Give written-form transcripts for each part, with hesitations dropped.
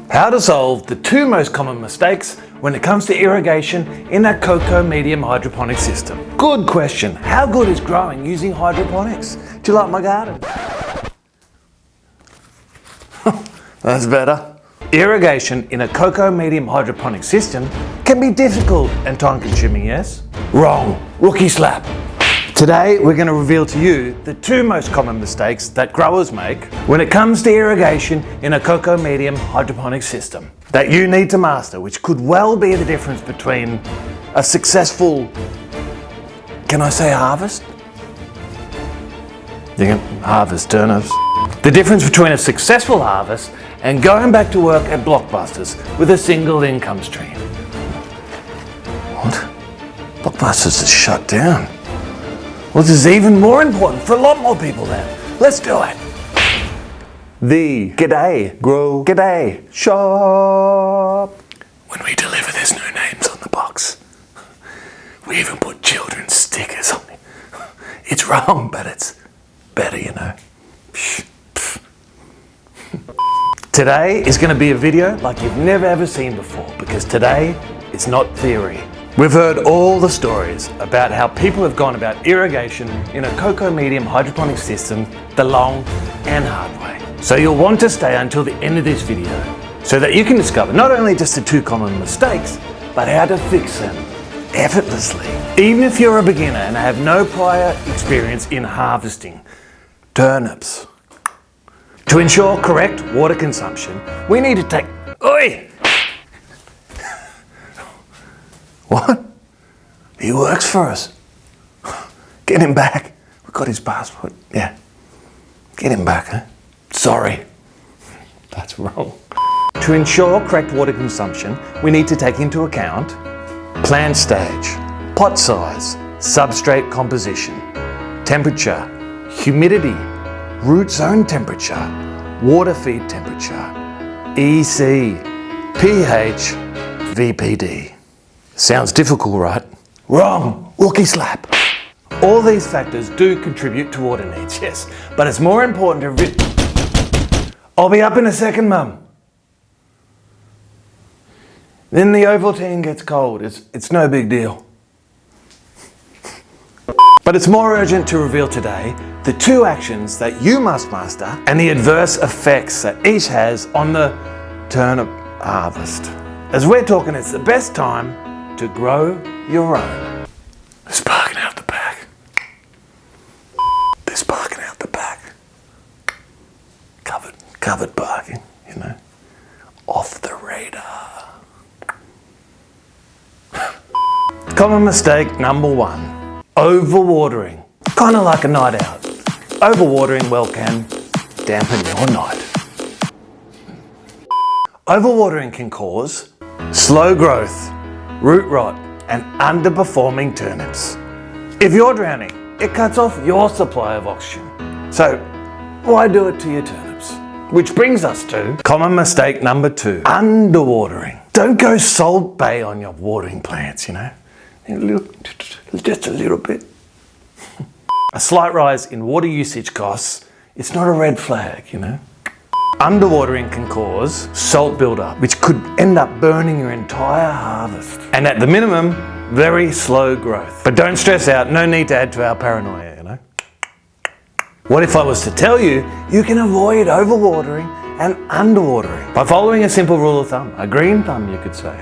How to solve the two most common mistakes when it comes to irrigation in a cocoa medium hydroponic system. Good question. How good is growing using hydroponics? Do you like my garden? That's better. Irrigation in a cocoa medium hydroponic system can be difficult and time-consuming, yes? Wrong. Rookie slap. Today we're going to reveal to you the two most common mistakes that growers make when it comes to irrigation in a cocoa medium hydroponic system that you need to master, which could well be the difference between a successful, can I say harvest? You can harvest turnips. The difference between a successful harvest and going back to work at Blockbusters with a single income stream. What? Blockbusters is shut down. Well, this is even more important for a lot more people then. Let's do it. The G'day Grow G'day Shop. When we deliver, there's no names on the box. We even put children's stickers on it. It's wrong, but it's better, you know. Today is going to be a video like you've never ever seen before, because today is not theory. We've heard all the stories about how people have gone about irrigation in a cocoa medium hydroponic system the long and hard way. So you'll want to stay until the end of this video so that you can discover not only just the two common mistakes, but how to fix them effortlessly. Even if you're a beginner and have no prior experience in harvesting turnips. To ensure correct water consumption, we need to take... Oi! What? He works for us. Get him back. We've got his passport. Yeah. Get him back, huh? Sorry. That's wrong. To ensure correct water consumption, we need to take into account plant stage, pot size, substrate composition, temperature, humidity, root zone temperature, water feed temperature, EC, pH, VPD. Sounds difficult, right? Wrong. Rookie slap. All these factors do contribute to water needs, yes, but it's more important to... I'll be up in a second, Mum. Then the Ovaltine gets cold. It's no big deal. But it's more urgent to reveal today the two actions that you must master and the adverse effects that each has on the turnip harvest. As we're talking, it's the best time to grow your own. There's parking out the back. There's parking out the back. Covered parking, you know. Off the radar. Common mistake number one. Overwatering. Kind of like a night out. Overwatering well can dampen your night. Overwatering can cause slow growth, root rot, and underperforming turnips. If you're drowning, it cuts off your supply of oxygen. So why do it to your turnips? Which brings us to common mistake number two, underwatering. Don't go Salt Bay on your watering plants, you know. Just a little bit. A slight rise in water usage costs, it's not a red flag, you know. Underwatering can cause salt buildup, which could end up burning your entire harvest. And at the minimum, very slow growth. But don't stress out, no need to add to our paranoia, you know. What if I was to tell you, you can avoid overwatering and underwatering by following a simple rule of thumb, a green thumb you could say.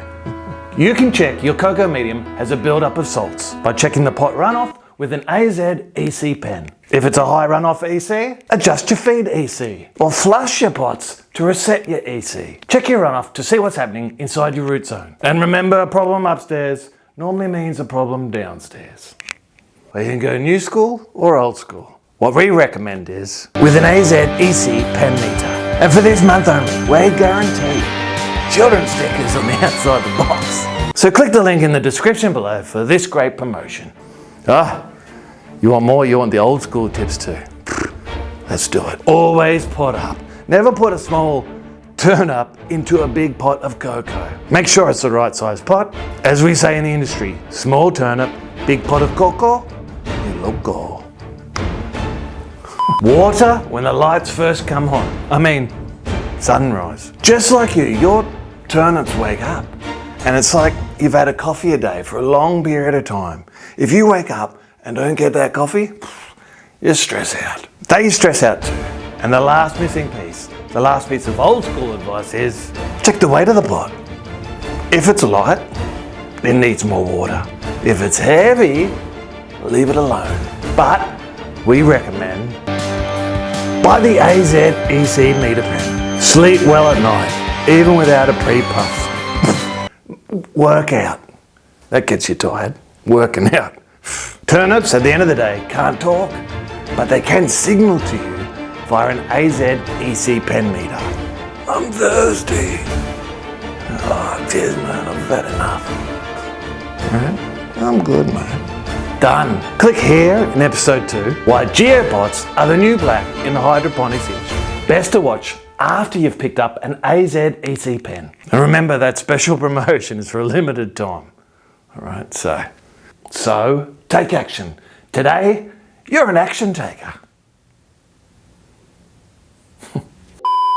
You can check your cocoa medium has a buildup of salts by checking the pot runoff with an AZ EC pen. If it's a high runoff EC, adjust your feed EC or flush your pots to reset your EC. Check your runoff to see what's happening inside your root zone. And remember, a problem upstairs normally means a problem downstairs. Well, you can go new school or old school. What we recommend is with an AZ EC pen meter. And for this month only, we guarantee children's stickers on the outside the box. So click the link in the description below for this great promotion. You want more? You want the old school tips too? Let's do it. Always pot up. Never put a small turnip into a big pot of cocoa. Make sure it's the right size pot. As we say in the industry, small turnip, big pot of cocoa, y loco. Water when the lights first come on. I mean, sunrise. Just like you, your turnips wake up. And it's like you've had a coffee a day for a long period of time. If you wake up and don't get that coffee, you stress out. They stress out too. And the last missing piece, the last piece of old school advice is check the weight of the pot. If it's light, it needs more water. If it's heavy, leave it alone. But we recommend buy the AZ EC meter pen. Sleep well at night, even without a pre-puff. Work out. That gets you tired. Working out. Turnips, at the end of the day, can't talk, but they can signal to you via an AZ EC pen meter. I'm thirsty. Oh, cheers, man. I've had enough. Right? I'm good, man. Done. Click here in episode 2 why geopots are the new black in the hydroponics industry. Best to watch after you've picked up an AZ EC pen. And remember that special promotion is for a limited time. Alright, so take action. Today, you're an action taker.